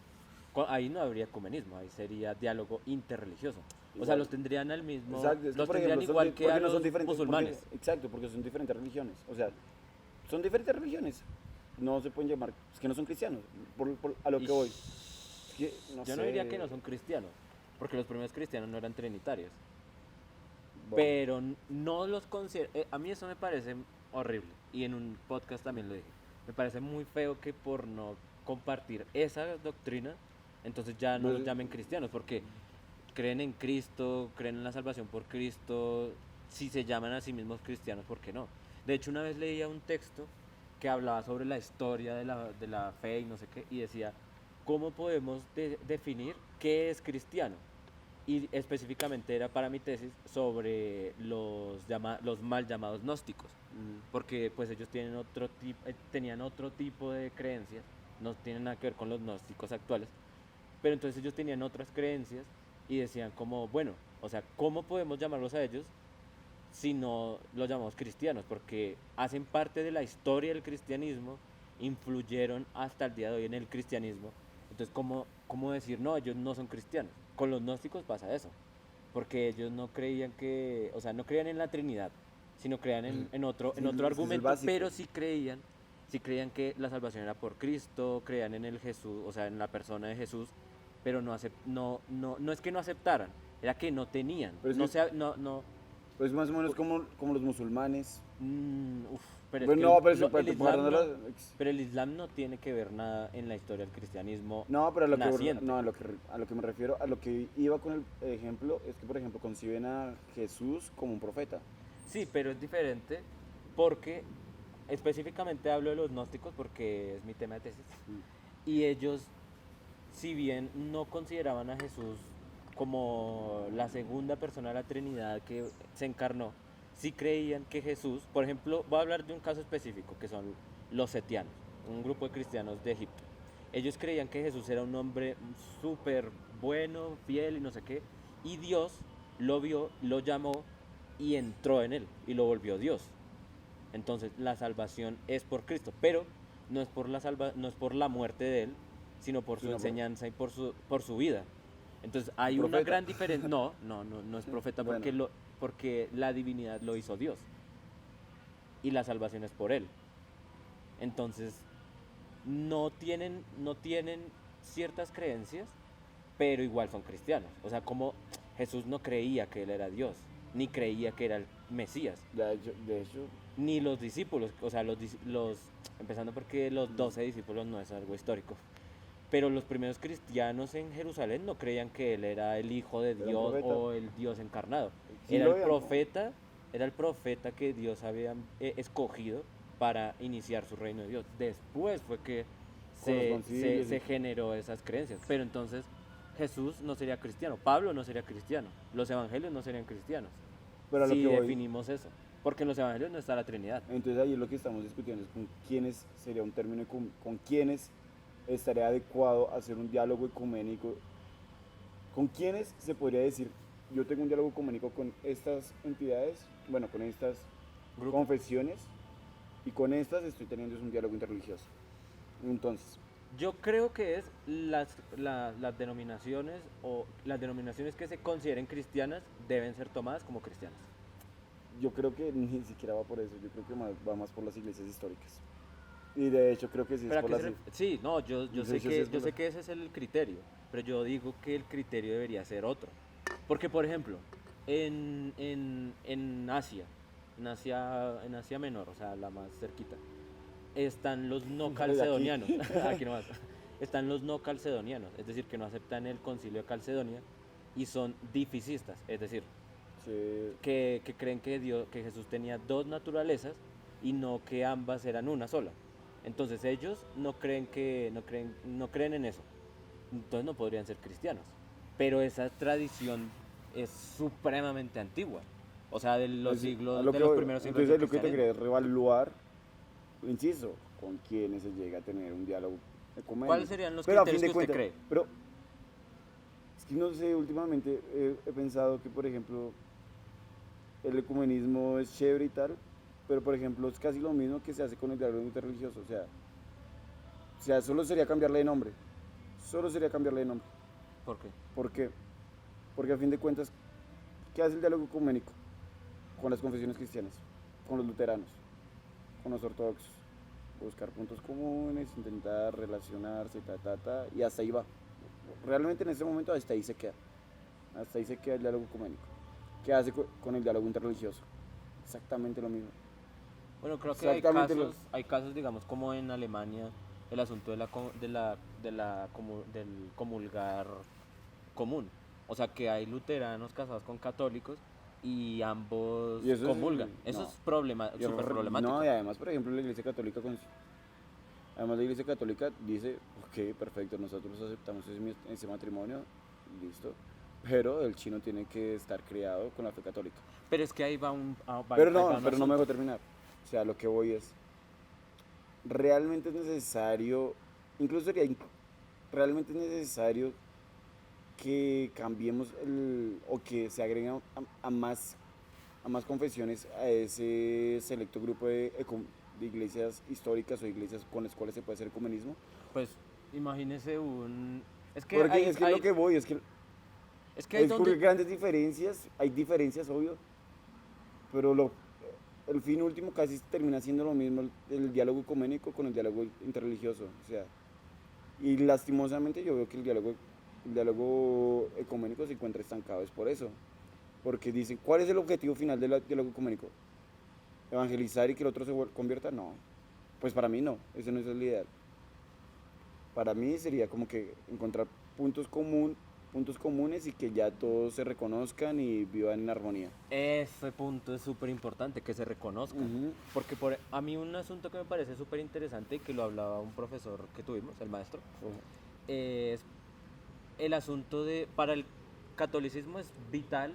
ahí no habría ecumenismo, ahí sería diálogo interreligioso. O sea, Igual. los tendrían al mismo, Exacto, es que, los por tendrían ejemplo, igual que porque a no los son diferentes, musulmanes. exacto, porque son diferentes religiones. O sea, son diferentes religiones. No se pueden llamar, es que no son cristianos, a lo que voy. Es que, no Yo no sé, diría que no son cristianos, porque los primeros cristianos no eran trinitarios. bueno, Pero no los considero, a mí eso me parece horrible, y en un podcast también lo dije, me parece muy feo que por no compartir esa doctrina, entonces ya no los Pues- llamen cristianos, porque creen en Cristo, creen en la salvación por Cristo, si se llaman a sí mismos cristianos, ¿por qué no? De hecho, una vez leía un texto que hablaba sobre la historia de la fe y no sé qué, y decía, ¿cómo podemos definir qué es cristiano? Y específicamente era para mi tesis sobre los mal llamados gnósticos, porque pues ellos tienen tenían otro tipo de creencias, no tienen nada que ver con los gnósticos actuales, pero entonces ellos tenían otras creencias y decían como, bueno, o sea, ¿cómo podemos llamarlos a ellos si no los llamamos cristianos? Porque hacen parte de la historia del cristianismo, influyeron hasta el día de hoy en el cristianismo. Entonces, ¿cómo decir, no, ellos no son cristianos? Con los gnósticos pasa eso, porque ellos no creían que, o sea, no creían en la Trinidad, sino creían en otro, Sí, en otro ese es el argumento, básico. pero sí creían que la salvación era por Cristo, creían en el Jesús, o sea, en la persona de Jesús, pero no es que no aceptaran, era que no tenían, Pero es no que- sea, no, pues más o menos como los musulmanes. pero es Bueno, que no, pero el Islam guardando no, las- pero el Islam no tiene que ver nada en la historia del cristianismo No, pero naciente. no, a lo que me refiero, a lo que iba con el ejemplo, es que, por ejemplo, conciben a Jesús como un profeta. Sí, pero es diferente porque específicamente hablo de los gnósticos porque es mi tema de tesis. Y ellos, si bien no consideraban a Jesús como la segunda persona de la Trinidad que se encarnó, sí creían que Jesús, por ejemplo, voy a hablar de un caso específico, que son los setianos, un grupo de cristianos de Egipto. Ellos creían que Jesús era un hombre súper bueno, fiel y no sé qué, y Dios lo vio, lo llamó y entró en él y lo volvió Dios. Entonces la salvación es por Cristo, pero no es por la muerte de él, sino por su Sino por- enseñanza y por su vida. Entonces hay una ¿Profeta? gran diferencia. No es profeta Bueno. porque la divinidad lo hizo Dios y la salvación es por él. Entonces no tienen ciertas creencias, pero igual son cristianos. O sea, como Jesús no creía que él era Dios, ni creía que era el Mesías, De hecho, ni los discípulos, o sea, empezando porque los 12 discípulos no es algo histórico, pero los primeros cristianos en Jerusalén no creían que él era el Hijo de Era un Dios profeta. o el Dios encarnado. Sí Era lo el eran, ¿no? profeta, era el profeta que Dios había escogido para iniciar su reino de Dios. Después fue que Con los se concilios y- generó esas creencias. Pero entonces Jesús no sería cristiano, Pablo no sería cristiano, los evangelios no serían cristianos. pero a lo Si que voy, definimos eso, porque en los evangelios no está la Trinidad. entonces ahí lo que estamos discutiendo es con quiénes sería un término, con quiénes estaría adecuado hacer un diálogo ecuménico, con quiénes se podría decir, yo tengo un diálogo ecuménico con estas entidades, bueno, con estas Grupo. confesiones, y con estas estoy teniendo un diálogo interreligioso. Entonces, Yo creo que es las denominaciones o las denominaciones que se consideren cristianas deben ser tomadas como cristianas. yo creo que ni siquiera va por eso, yo creo que va más por las iglesias históricas. Y de hecho creo que sí es Pero ¿a por qué las... se sí, no, yo Sí, sé sí, que sí, es yo por sé la- que ese es el criterio, pero yo digo que el criterio debería ser otro. Porque por ejemplo, en Asia, en Asia Menor, o sea, la más cerquita, están los no Desde calcedonianos. aquí. Aquí nomás. Están los no calcedonianos, es decir, que no aceptan el concilio de Calcedonia y son dificistas, es decir, Sí, que creen que Jesús tenía dos naturalezas y no que ambas eran una sola. Entonces ellos no creen en eso. Entonces no podrían ser cristianos. Pero esa tradición es supremamente antigua. O sea, de los pues, a siglos, lo de que los voy, primeros siglos entonces del lo que te cristianismo. quería es reevaluar, inciso, con quiénes se llega a tener un diálogo ecuménico. ¿Cuáles serían los Pero a criterios fin de que usted cuentas, cree? pero es que no sé, últimamente he pensado que, por ejemplo, el ecumenismo es chévere y tal, pero por ejemplo es casi lo mismo que se hace con el diálogo interreligioso, o sea, solo sería cambiarle de nombre, solo sería cambiarle de nombre. ¿Por qué? ¿Por qué? Porque a fin de cuentas, ¿qué hace el diálogo ecuménico? Con las confesiones cristianas, con los luteranos, con los ortodoxos. Buscar puntos comunes, intentar relacionarse, y hasta ahí va. Realmente en ese momento hasta ahí se queda. Hasta ahí se queda el diálogo ecuménico. ¿Qué hace con el diálogo interreligioso? Exactamente lo mismo. Bueno, creo que hay Exactamente hay casos, digamos, como en Alemania, el asunto del comulgar común. O sea, que hay luteranos casados con católicos y ambos Y eso es- comulgan. Eso no. es Y súper problemático. No, y además, por ejemplo, la Iglesia Católica, además la Iglesia Católica dice, ok, perfecto, nosotros aceptamos ese matrimonio, listo, pero el chino tiene que estar criado con la fe católica. Pero es que ahí va Pero ahí va un pero no me asunto. dejo terminar. O sea, lo que voy es, realmente es necesario, incluso realmente es necesario que cambiemos o que se agreguen a más confesiones a ese selecto grupo de iglesias históricas o iglesias con las cuales se puede hacer ecumenismo. Pues imagínese Es que Porque es que lo que voy es que hay es porque grandes diferencias, hay diferencias, obvio, pero el fin último casi termina siendo lo mismo el diálogo ecuménico con el diálogo interreligioso. O sea, y lastimosamente yo veo que el diálogo ecuménico se encuentra estancado, es por eso. Porque dicen, ¿cuál es el objetivo final del diálogo ecuménico? ¿Evangelizar y que el otro se convierta? No. Pues para mí no, esa no es la ideal. Para mí sería como que encontrar puntos comunes y que ya todos se reconozcan y vivan en armonía. Ese punto es súper importante, que se reconozcan. Ujú. Porque a mí un asunto que me parece súper interesante y que lo hablaba un profesor que tuvimos, el maestro, es el asunto para el catolicismo es vital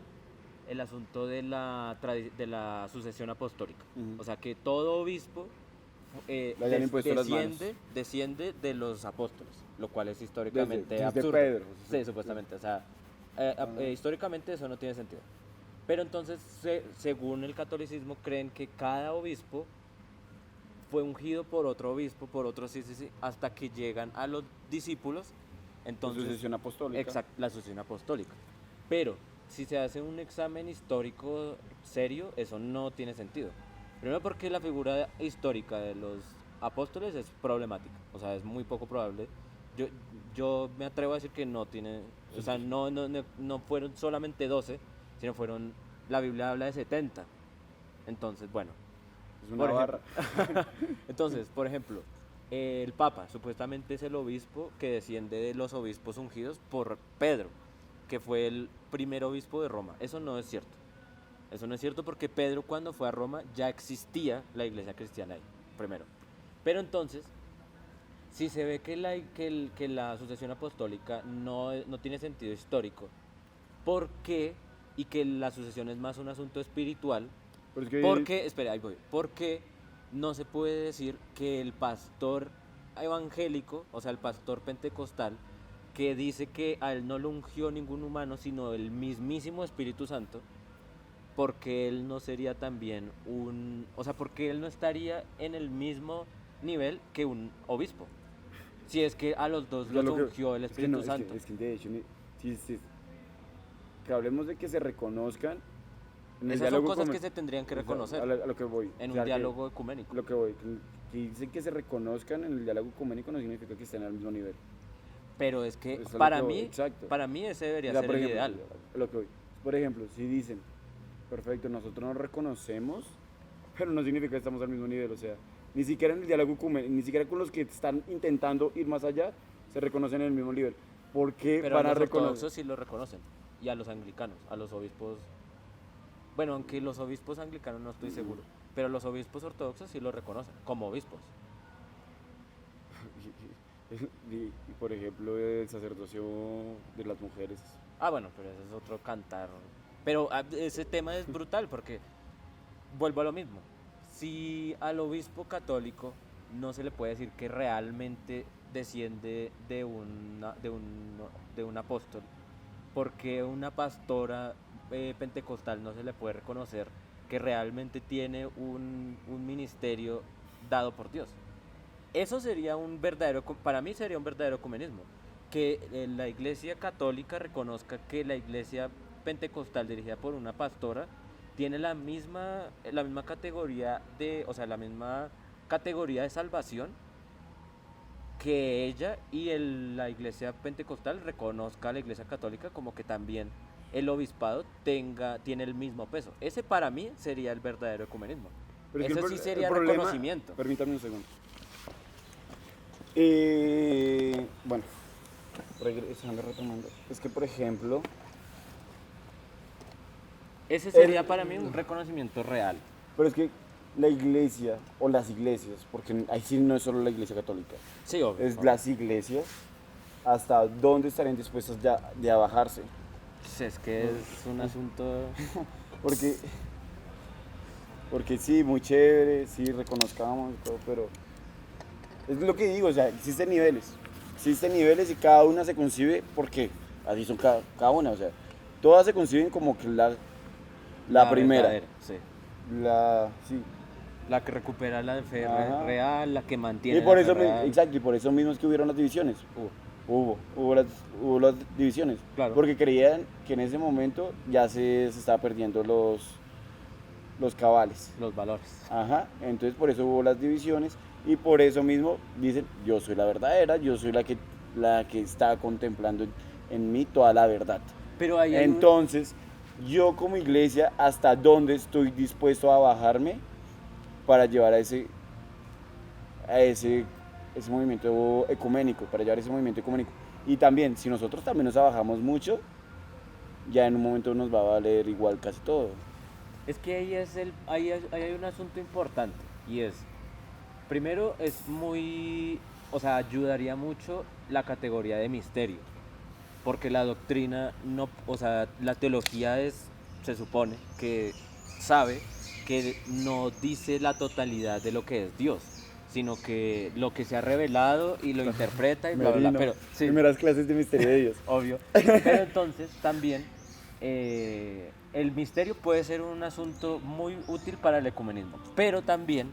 el asunto de la sucesión apostólica. Ujú. O sea, que todo obispo Le hayan impuesto las manos. desciende de los apóstoles, lo cual es históricamente Desde absurdo. Pedro. Sí, supuestamente. O sea, históricamente eso no tiene sentido. Pero entonces, según el catolicismo, creen que cada obispo fue ungido por otro obispo, por otro, sí, hasta que llegan a los discípulos. Entonces, sucesión apostólica. exacto, la sucesión apostólica. Pero si se hace un examen histórico serio, eso no tiene sentido. Primero porque la figura histórica de los apóstoles es problemática, o sea, es muy poco probable. Yo, yo me atrevo a decir que no tiene, o sea, no fueron solamente 12, sino fueron, la Biblia habla de 70. Entonces, bueno, Es una por barra. entonces, por ejemplo, el Papa supuestamente es el obispo que desciende de los obispos ungidos por Pedro, que fue el primer obispo de Roma. Eso no es cierto. Eso no es cierto porque Pedro cuando fue a Roma ya existía la iglesia cristiana ahí, primero. Pero entonces, si se ve que la sucesión apostólica no tiene sentido histórico, ¿por qué? Y que la sucesión es más un asunto espiritual, Pero es que ¿por qué? Espera, ahí voy. ¿Por qué no se puede decir que el pastor evangélico, o sea, el pastor pentecostal, que dice que a él no lo ungió ningún humano, sino el mismísimo Espíritu Santo, porque él no sería también o sea, porque él no estaría en el mismo nivel que un obispo? Si es que a los dos o sea, los lo que- ungió el es que Espíritu no, Santo. Es que de hecho, que hablemos de que se reconozcan en el Esas son diálogo cosas come- que se tendrían que o sea, reconocer a lo que voy. en O sea, un diálogo ecuménico. Lo que voy, que dicen que se reconozcan en el diálogo ecuménico no significa que estén al mismo nivel. Pero es que Eso es lo para que voy, mí, exacto. para mí ese debería O sea, ser por el ejemplo, ideal. lo que voy. Por ejemplo, si dicen, perfecto, nosotros nos reconocemos, pero no significa que estamos al mismo nivel, o sea, ni siquiera en el diálogo ecuménico, ni siquiera con los que están intentando ir más allá, se reconocen en el mismo nivel. ¿Por qué Pero a van a los reconocer? ortodoxos sí lo reconocen. Y a los anglicanos, a los obispos. Bueno, aunque los obispos anglicanos no estoy seguro. Pero los obispos ortodoxos sí lo reconocen como obispos. Y, por ejemplo, el sacerdocio de las mujeres. Ah, bueno, pero ese es otro cantar. Pero ese tema es brutal porque vuelvo a lo mismo. Si al obispo católico no se le puede decir que realmente desciende de un apóstol, porque una pastora pentecostal no se le puede reconocer que realmente tiene un ministerio dado por Dios. Eso sería para mí sería un verdadero ecumenismo, que la iglesia católica reconozca que la iglesia pentecostal dirigida por una pastora tiene la misma categoría o sea, la misma categoría de salvación que ella, y la iglesia pentecostal reconozca a la iglesia católica como que también el obispado tiene el mismo peso. Ese para mí sería el verdadero ecumenismo. Pero es que Ese el sí pro- sería el problema- reconocimiento. Permítame un segundo. Bueno, retomando. Es que, por ejemplo, Ese sería para mí un reconocimiento real. pero es que la iglesia, o las iglesias, porque ahí sí no es solo la iglesia católica, Sí, obvio. es obvio. las iglesias, hasta dónde estarían dispuestas ya a bajarse. Pues es que es un asunto. Porque sí, muy chévere, sí, reconozcamos y todo, pero es lo que digo, o sea, existen niveles y cada una se concibe porque así son cada una, o sea, todas se conciben como que la primera, verdadera, sí. sí. La que recupera la fe Ajá. real, la que mantiene Y por la eso, fe real. exacto, y por eso mismo es que hubieron las divisiones. Uh, Hubo las divisiones. Claro. Porque creían que en ese momento ya se estaba perdiendo los cabales. los valores. Ajá, entonces por eso hubo las divisiones y por eso mismo dicen, yo soy la verdadera, yo soy la que está contemplando en mí toda la verdad. Pero ahí hay Entonces, yo como iglesia, ¿hasta dónde estoy dispuesto a bajarme para llevar a ese movimiento ecuménico, para llevar ese movimiento ecuménico? Y también, si nosotros también nos abajamos mucho, ya en un momento nos va a valer igual casi todo. Es que ahí hay un asunto importante, y es, primero o sea, ayudaría mucho la categoría de misterio, porque la doctrina o sea, la teología se supone que sabe que no dice la totalidad de lo que es Dios, sino que lo que se ha revelado y lo interpreta y bla, bla, bla, pero sí. Primeras clases de misterio de Dios. Obvio. Pero entonces también el misterio puede ser un asunto muy útil para el ecumenismo. Pero también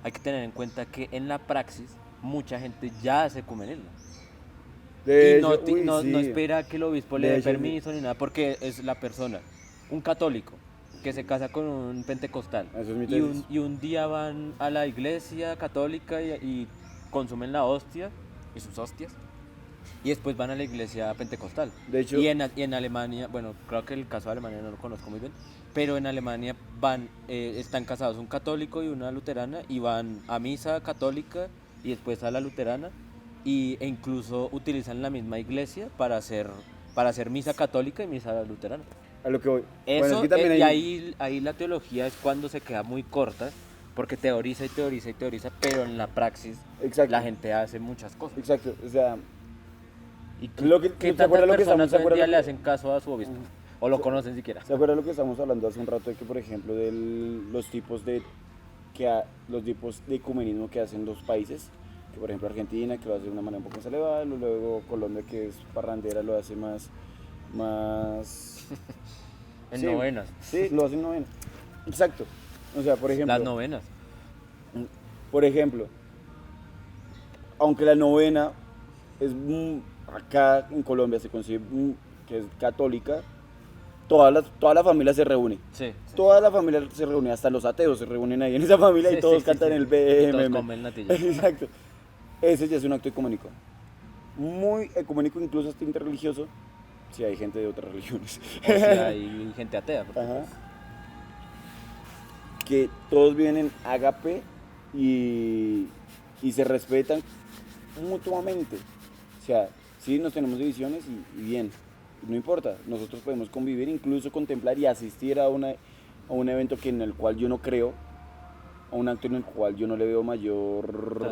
hay que tener en cuenta que en la praxis mucha gente ya hace ecumenismo. De y no, hecho, uy, no sí. espera que el obispo le De dé hecho, sí. permiso ni nada, porque es la persona, un católico, que se casa con un pentecostal, Eso es mi y tesis. y un día van a la iglesia católica y consumen la hostia y sus hostias, y después van a la iglesia pentecostal. De hecho, Y en Alemania, bueno, creo que el caso de Alemania no lo conozco muy bien, pero en Alemania van, están casados un católico y una luterana y van a misa católica y después a la luterana e incluso utilizan la misma iglesia para hacer misa católica y misa luterana. a lo que voy. Bueno, es Eso, que también y hay... ahí la teología es cuando se queda muy corta, porque teoriza y teoriza y teoriza, pero en la praxis Exacto. la gente hace muchas cosas. Exacto, o sea, ¿Y ¿se tantas acuerda lo que personas estamos- se hoy en acuerda día lo le que- hacen caso a su obispo? O lo conocen siquiera. ¿se acuerda lo que estamos hablando hace un rato de que, por ejemplo, de los tipos de los tipos de ecumenismo que hacen los países? Que, por ejemplo, Argentina, que lo hace de una manera un poco más elevada, luego Colombia, que es parrandera, lo hace más En sí, novenas. Sí, lo hacen novena. Exacto. O sea, por ejemplo, Las novenas. por ejemplo, aunque la novena es acá en Colombia se consigue que es católica, toda la familia se reúne. Sí. Toda la familia se reúne, hasta los ateos se reúnen ahí en esa familia y todos cantan el Y todos BMM. comen natilla. Exacto. Ese ya es un acto ecuménico. Muy ecuménico, incluso hasta interreligioso, si hay gente de otras religiones. O sea, hay gente atea. Porque, Ajá. pues, Que todos viven en ágape y se respetan mutuamente. O sea, sí nos tenemos divisiones y bien, no importa, nosotros podemos convivir, incluso contemplar y asistir a un evento en el cual yo no creo, a un acto en el cual yo no le veo mayor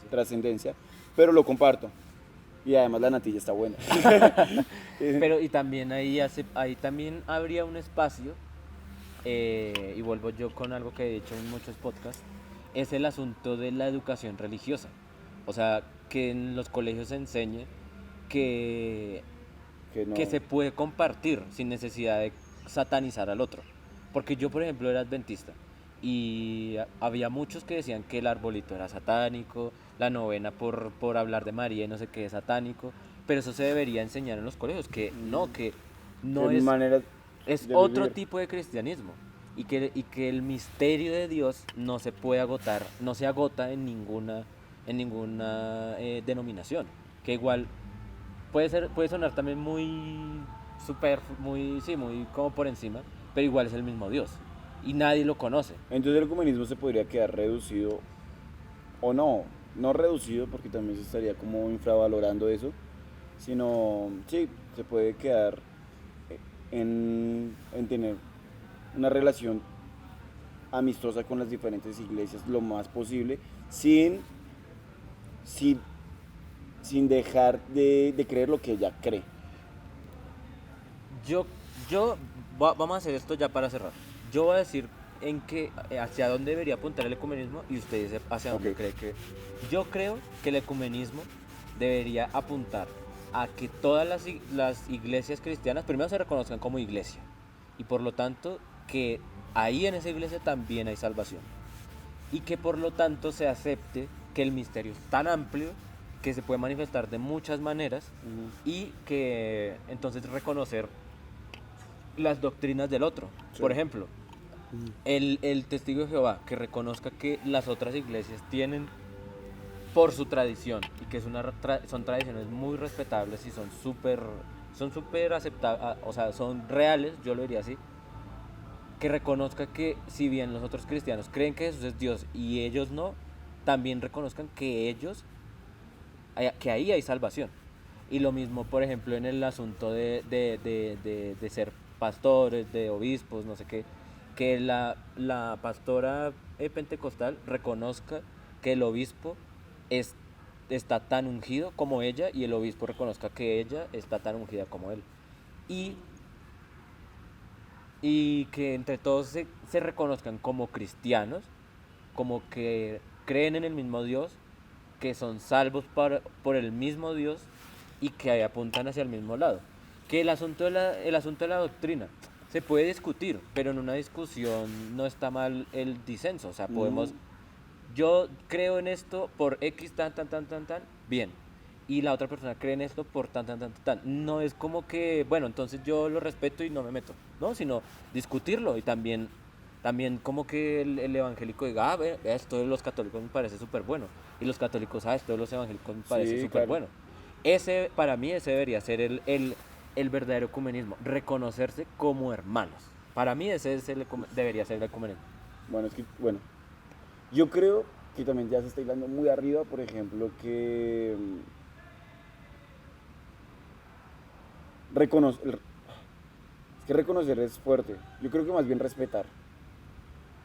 trascendencia, pero lo comparto. Y además la natilla está buena. pero y también ahí también habría un espacio, y vuelvo yo con algo que he dicho en muchos podcasts, es el asunto de la educación religiosa. O sea, que en los colegios se enseñe que no. que se puede compartir sin necesidad de satanizar al otro. Porque yo, por ejemplo, era adventista y había muchos que decían que el arbolito era satánico, la novena por hablar de María y no sé qué es satánico, pero eso se debería enseñar en los colegios, que no De manera es de otro vivir. tipo de cristianismo y que el misterio de Dios no se puede agotar, no se agota en ninguna denominación, que igual puede sonar también muy muy como por encima, pero igual es el mismo Dios y nadie lo conoce. Entonces el ecumenismo se podría quedar reducido, o no reducido porque también se estaría como infravalorando eso, sino, sí, se puede quedar en tener una relación amistosa con las diferentes iglesias lo más posible, sin dejar de creer lo que ella cree. Vamos a hacer esto ya para cerrar. Yo voy a decir hacia dónde debería apuntar el ecumenismo y usted dice hacia dónde Ok. cree que. Yo creo que el ecumenismo debería apuntar a que todas las iglesias cristianas primero se reconozcan como iglesia y por lo tanto que ahí en esa iglesia también hay salvación y que por lo tanto se acepte que el misterio es tan amplio que se puede manifestar de muchas maneras y que entonces reconocer las doctrinas del otro. Sí. Por ejemplo, el testigo de Jehová que reconozca que las otras iglesias tienen por su tradición y que son tradiciones muy respetables y son súper aceptables, o sea, son reales, yo lo diría así, que reconozca que si bien los otros cristianos creen que Jesús es Dios y ellos no, también reconozcan que que ahí hay salvación. Y lo mismo, por ejemplo, en el asunto de ser pastores, de obispos, no sé qué, que la pastora pentecostal reconozca que el obispo está tan ungido como ella y el obispo reconozca que ella está tan ungida como él. Y que entre todos se reconozcan como cristianos, como que creen en el mismo Dios, que son salvos por el mismo Dios y que apuntan hacia el mismo lado. Que el asunto de la doctrina se puede discutir, pero en una discusión no está mal el disenso. O sea, yo creo en esto por X tan, bien. y la otra persona cree en esto por tan. No es como que, bueno, entonces yo lo respeto y no me meto, ¿no? Sino discutirlo y también como que el evangélico diga, esto de los católicos me parece súper bueno. Y los católicos, esto de los evangélicos me parece Sí, súper claro. bueno. Para mí, ese debería ser el verdadero ecumenismo, reconocerse como hermanos. Para mí, ese es debería ser el ecumenismo. Bueno, yo creo que también ya se está hilando muy arriba, por ejemplo, que reconocer, es que reconocer es fuerte. Yo creo que más bien respetar.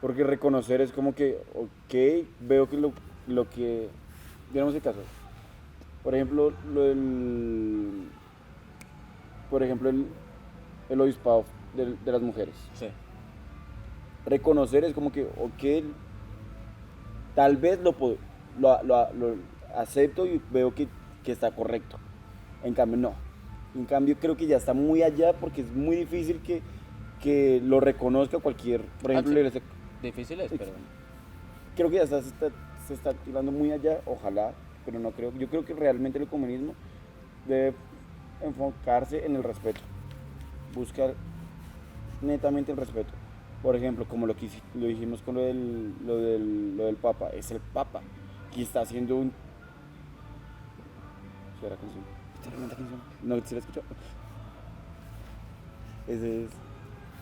Porque reconocer es como que, ok, veo que lo que, digamos el caso, por ejemplo, el obispado de las mujeres. Sí. Reconocer es como que, ok, tal vez lo acepto y veo que está correcto. En cambio, no. En cambio, creo que ya está muy allá porque es muy difícil que lo reconozca cualquier, por ejemplo, sí. la iglesia. Difícil es, pero... Creo que ya se está tirando muy allá, ojalá, pero no creo. Yo creo que realmente el comunismo debe enfocarse en el respeto. Buscar netamente el respeto. Por ejemplo, como lo dijimos con lo del Papa, es el Papa que está haciendo un... ¿Qué era canción? ¿Esta tremenda canción? ¿No se la escuchó? Ese es...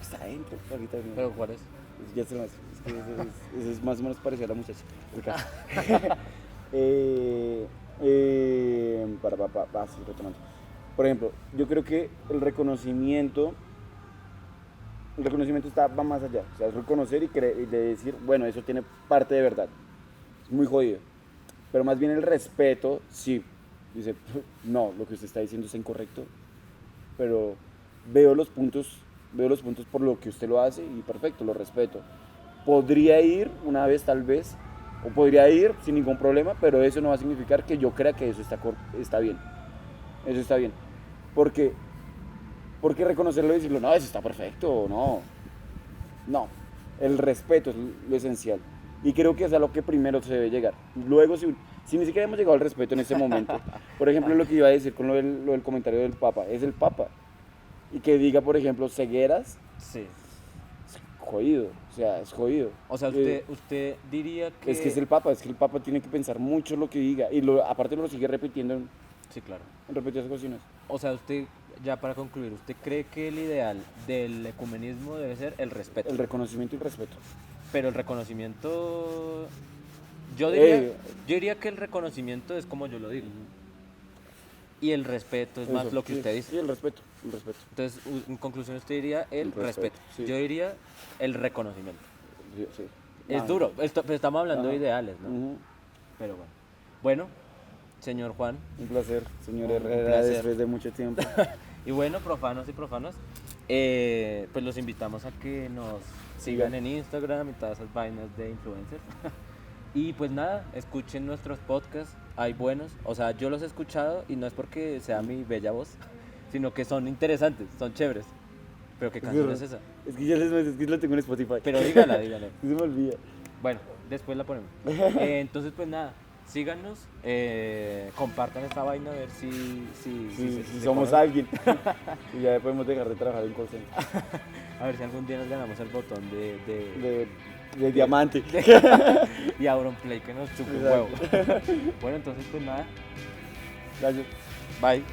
Está adentro, ahorita. ¿Pero cuál es? Ya se lo hace. Es que ese es más o menos parecido a la muchacha. El caso. Sí, retomando. Por ejemplo, yo creo que el reconocimiento va más allá. O sea, es reconocer y de decir, bueno, eso tiene parte de verdad. Es muy jodido. Pero más bien el respeto, sí. Dice, no, lo que usted está diciendo está incorrecto. Pero veo los puntos por lo que usted lo hace y perfecto, lo respeto. Podría ir una vez tal vez, o podría ir sin ningún problema, pero eso no va a significar que yo crea que eso está bien. Eso está bien. Porque reconocerlo y decirlo, no, eso está perfecto, no. No, el respeto es lo esencial. Y creo que es a lo que primero se debe llegar. Luego, si ni siquiera hemos llegado al respeto en ese momento, por ejemplo, lo que iba a decir con lo del comentario del Papa, es el Papa. Y que diga, por ejemplo, cegueras, Sí. es jodido, o sea, es jodido. O sea, usted diría que... Es que es el Papa tiene que pensar mucho lo que diga. Y aparte lo sigue repitiendo en Sí, claro. repetidas ocasiones. O sea, usted, ya para concluir, ¿usted cree que el ideal del ecumenismo debe ser el respeto? El reconocimiento y el respeto. Pero el reconocimiento... Yo diría que el reconocimiento es como yo lo digo. Y el respeto es más Eso, lo que sí, usted dice. Sí, el respeto. Entonces, en conclusión, usted diría el El respeto, respeto. sí. Yo diría el reconocimiento. Sí, sí. Es duro, pero estamos hablando de Ajá. ideales, ¿no? Ujú. Pero bueno. Bueno, señor Juan. Un placer, señor Un Herrera, placer. después de mucho tiempo. Y bueno, profanos y profanas, pues los invitamos a que nos sigan en Instagram y todas esas vainas de influencers. Y pues nada, escuchen nuestros podcasts, hay buenos. O sea, yo los he escuchado y no es porque sea mi bella voz, sino que son interesantes, son chéveres. Pero ¿qué canción es esa? Es que ya es que lo tengo en Spotify. Pero dígala. Se me olvida. Bueno, después la ponemos. Entonces, pues nada, síganos, compartan esta vaina a ver si Si se somos conoce. alguien. Y ya podemos dejar de trabajar en call center. A ver si algún día nos ganamos el botón de De diamante. y Auronplay que nos chupe un Exacto. huevo. Bueno, entonces pues nada, Gracias. bye.